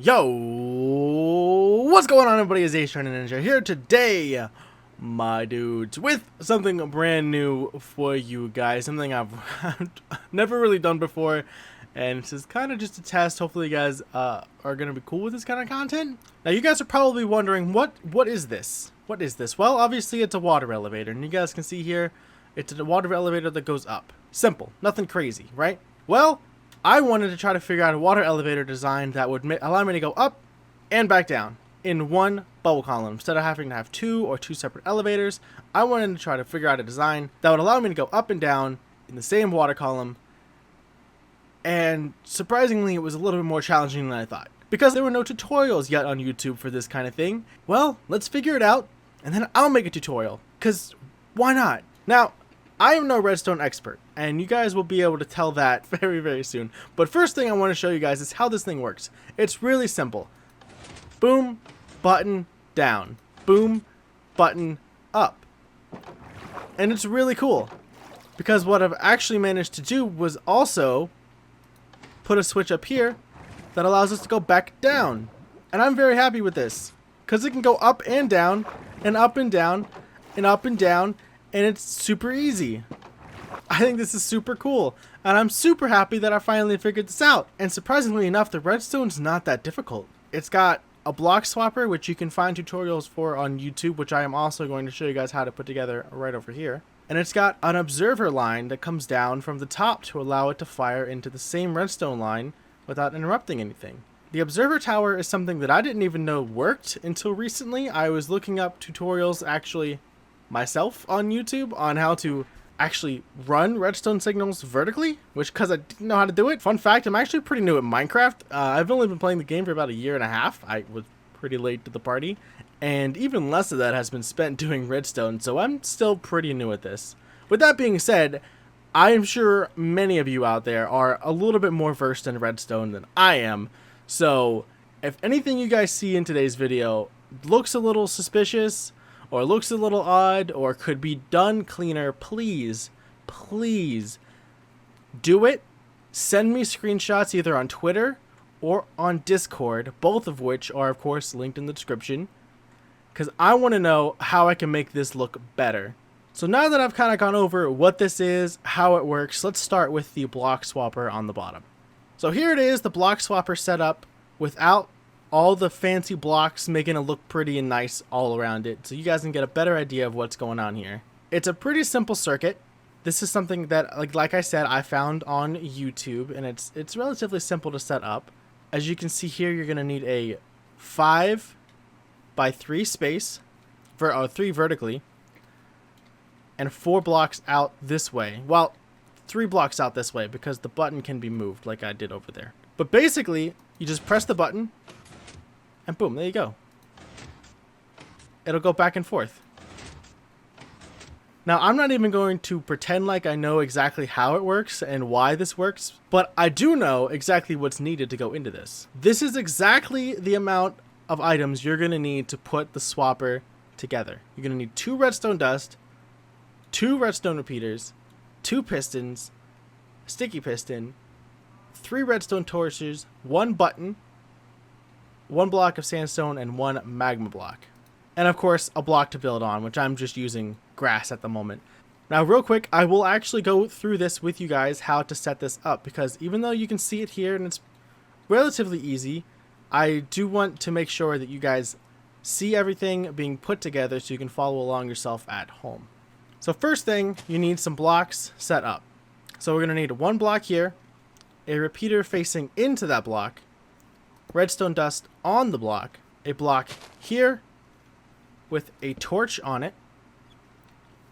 Yo, what's going on, everybody? It's Ace Turning Ninja here today, my dudes, with something brand new for you guys. Something I've never really done before, and this is kind of just a test. Hopefully, you guys are gonna be cool with this kind of content. Now, you guys are probably wondering, what is this? What is this? Well, obviously, it's a water elevator, and you guys can see here, it's a water elevator that goes up. Simple, nothing crazy, right? Well, I wanted to try to figure out a water elevator design that would allow me to go up and back down in one bubble column. Instead of having to have two separate elevators, I wanted to try to figure out a design that would allow me to go up and down in the same water column. And surprisingly, it was a little bit more challenging than I thought, because there were no tutorials yet on YouTube for this kind of thing. Well, let's figure it out, and then I'll make a tutorial, because why not? Now, I am no redstone expert, and you guys will be able to tell that very, very soon. But first thing I want to show you guys is how this thing works. It's really simple. Boom, button, down. Boom, button, up. And it's really cool, because what I've actually managed to do was also put a switch up here that allows us to go back down. And I'm very happy with this, because it can go up and down, and up and down, and up and down, and it's super easy. I think this is super cool, and I'm super happy that I finally figured this out. And surprisingly enough, the redstone's not that difficult. It's got a block swapper, which you can find tutorials for on YouTube, which I am also going to show you guys how to put together right over here. And it's got an observer line that comes down from the top to allow it to fire into the same redstone line without interrupting anything. The observer tower is something that I didn't even know worked until recently. I was looking up tutorials actually myself on YouTube on how to actually run redstone signals vertically, which, because I didn't know how to do it. Fun fact, I'm actually pretty new at Minecraft. I've only been playing the game for about a year and a half. I was pretty late to the party, and even less of that has been spent doing redstone, so I'm still pretty new at this. With that being said, I am sure many of you out there are a little bit more versed in redstone than I am, so if anything you guys see in today's video looks a little suspicious, or looks a little odd, or could be done cleaner, please do it. Send me screenshots either on Twitter or on Discord, both of which are of course linked in the description, because I want to know how I can make this look better. So now that I've kind of gone over what this is, how it works, let's start with the block swapper on the bottom. So here it is, the block swapper set up without all the fancy blocks, making it look pretty and nice all around it, so you guys can get a better idea of what's going on here. It's a pretty simple circuit. This is something that, like I said, I found on YouTube, and it's relatively simple to set up. As you can see here, you're going to need a 5x3 space, for 3 vertically, and 4 blocks out this way. Well, 3 blocks out this way, because the button can be moved like I did over there. But basically, you just press the button, and boom, there you go. It'll go back and forth. Now, I'm not even going to pretend like I know exactly how it works and why this works, but I do know exactly what's needed to go into this. This is exactly the amount of items you're going to need to put the swapper together. You're going to need 2 redstone dust, 2 redstone repeaters, 2 pistons, a sticky piston, 3 redstone torches, 1 button, 1 block of sandstone, and 1 magma block. And of course, a block to build on, which I'm just using grass at the moment. Now, real quick, I will actually go through this with you guys, how to set this up, because even though you can see it here and it's relatively easy, I do want to make sure that you guys see everything being put together so you can follow along yourself at home. So first thing, you need some blocks set up. So we're going to need 1 block here, a repeater facing into that block, redstone dust on the block, a block here with a torch on it,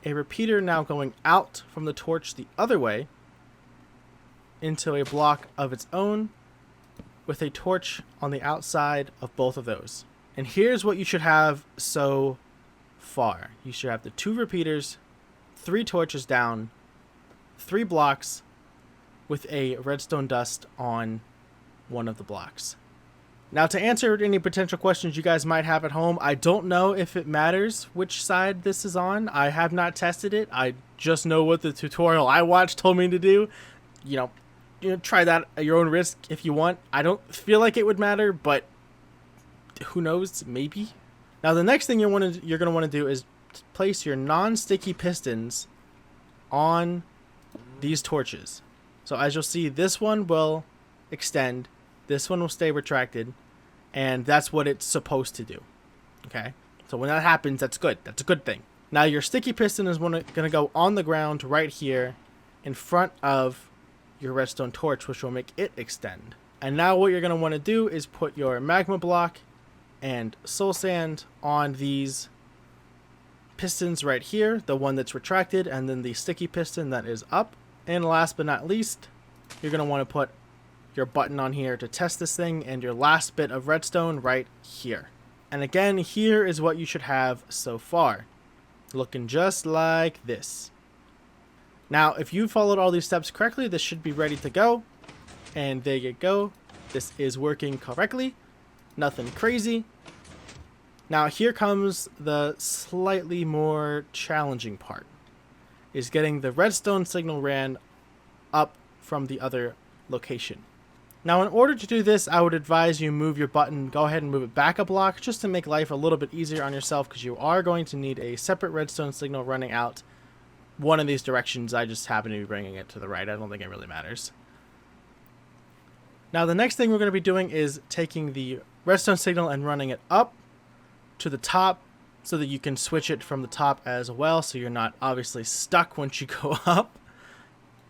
a repeater now going out from the torch the other way into a block of its own with a torch on the outside of both of those. And here's what you should have so far. You should have the 2 repeaters, 3 torches down, 3 blocks with a redstone dust on one of the blocks. Now, to answer any potential questions you guys might have at home, I don't know if it matters which side this is on. I have not tested it. I just know what the tutorial I watched told me to do. You know, try that at your own risk if you want. I don't feel like it would matter, but Who knows? Maybe. Now the next thing you're gonna want to do is place your non-sticky pistons on these torches. So as you'll see, this one will extend, this one will stay retracted, and that's what it's supposed to do. Okay, so when that happens, that's good. That's a good thing. Now your sticky piston is going to go on the ground right here in front of your redstone torch, which will make it extend. And now what you're going to want to do is put your magma block and soul sand on these pistons right here, the one that's retracted, and then the sticky piston that is up. And last but not least, you're going to want to put your button on here to test this thing, and your last bit of redstone right here. And again, here is what you should have so far, looking just like this. Now if you followed all these steps correctly, this should be ready to go. And there you go, this is working correctly, nothing crazy. Now here comes the slightly more challenging part, is getting the redstone signal ran up from the other location. Now in order to do this, I would advise you move your button, go ahead and move it back a block, just to make life a little bit easier on yourself, because you are going to need a separate redstone signal running out one of these directions. I just happen to be bringing it to the right. I don't think it really matters. Now the next thing we're going to be doing is taking the redstone signal and running it up to the top so that you can switch it from the top as well, so you're not obviously stuck once you go up.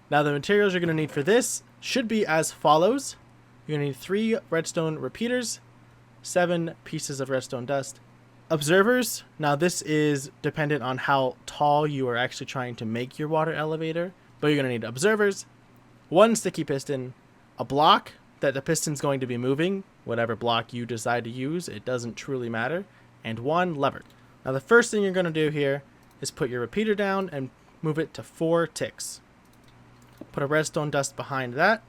Now the materials you're going to need for this should be as follows. You're going to need 3 redstone repeaters, 7 pieces of redstone dust, observers. Now this is dependent on how tall you are actually trying to make your water elevator, but you're going to need observers, 1 sticky piston, a block that the piston's going to be moving, whatever block you decide to use, it doesn't truly matter, and 1 lever. Now the first thing you're going to do here is put your repeater down and move it to 4 ticks. Put a redstone dust behind that.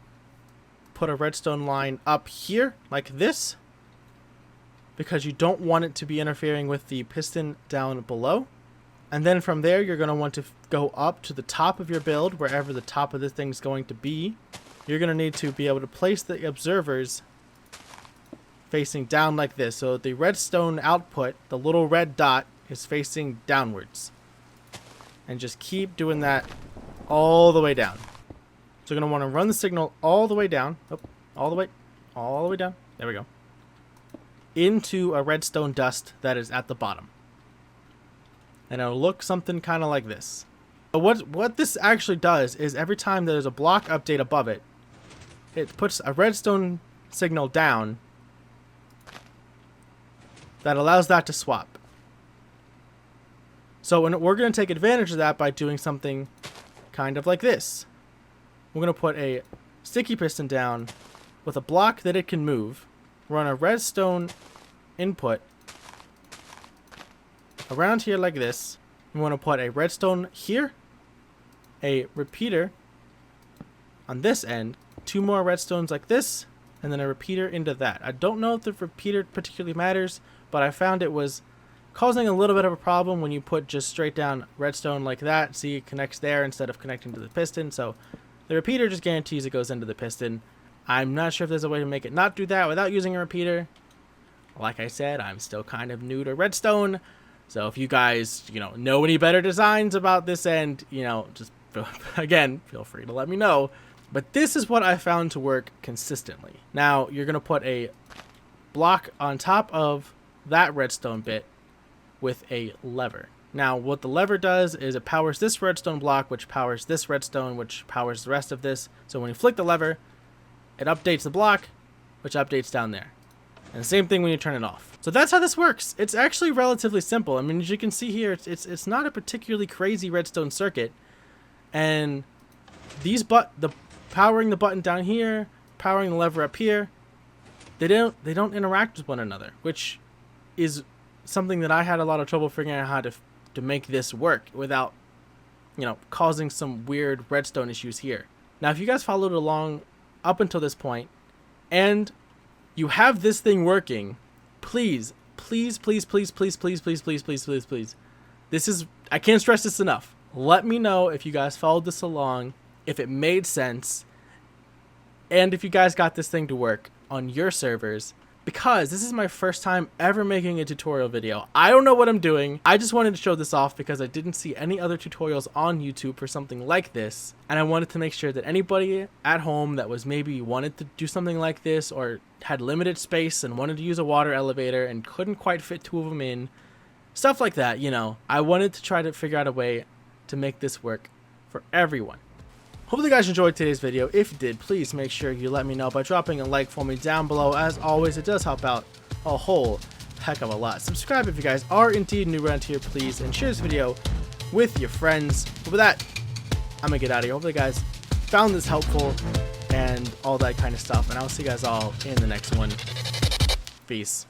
Put a redstone line up here like this, because you don't want it to be interfering with the piston down below. And then from there, you're going to want to go up to the top of your build, wherever the top of this thing's going to be. You're going to need to be able to place the observers facing down like this. So the redstone output, the little red dot, is facing downwards. And just keep doing that all the way down. So you're going to want to run the signal all the way down. Oh, all the way down. There we go. Into a redstone dust that is at the bottom. And it'll look something kind of like this. But what this actually does is every time there's a block update above it, it puts a redstone signal down that allows that to swap. So we're going to take advantage of that by doing something kind of like this. We're going to put a sticky piston down with a block that it can move, run a redstone input around here like this. We want to put a redstone here, a repeater on this end, 2 more redstones like this, and then a repeater into that. I don't know if the repeater particularly matters, but I found it was causing a little bit of a problem when you put just straight down redstone like that. See, it connects there instead of connecting to the piston. So the repeater just guarantees it goes into the piston. I'm not sure if there's a way to make it not do that without using a repeater. Like I said, I'm still kind of new to redstone. So if you guys, know any better designs about this end, just again, feel free to let me know. But this is what I found to work consistently. Now you're going to put a block on top of that redstone bit with a lever. Now what the lever does is it powers this redstone block, which powers this redstone, which powers the rest of this. So when you flick the lever, it updates the block, which updates down there. And the same thing when you turn it off. So that's how this works. It's actually relatively simple. I mean, as you can see here, it's not a particularly crazy redstone circuit. And these the powering the button down here, powering the lever up here, they don't interact with one another, which is something that I had a lot of trouble figuring out how to make this work without, causing some weird redstone issues here. Now, if you guys followed along up until this point, and you have this thing working, please, please, please, please, please, please, please, please, please, please, please. This is, I can't stress this enough. Let me know if you guys followed this along, if it made sense, and if you guys got this thing to work on your servers because this is my first time ever making a tutorial video. I don't know what I'm doing. I just wanted to show this off because I didn't see any other tutorials on YouTube for something like this, and I wanted to make sure that anybody at home that was maybe wanted to do something like this or had limited space and wanted to use a water elevator and couldn't quite fit 2 of them in, stuff like that, you know. I wanted to try to figure out a way to make this work for everyone. Hopefully you guys enjoyed today's video. If you did, please make sure you let me know by dropping a like for me down below. As always, it does help out a whole heck of a lot. Subscribe if you guys are indeed new around here, please, and share this video with your friends. But with that, I'm gonna get out of here. Hopefully you guys found this helpful and all that kind of stuff, and I'll see you guys all in the next one. Peace.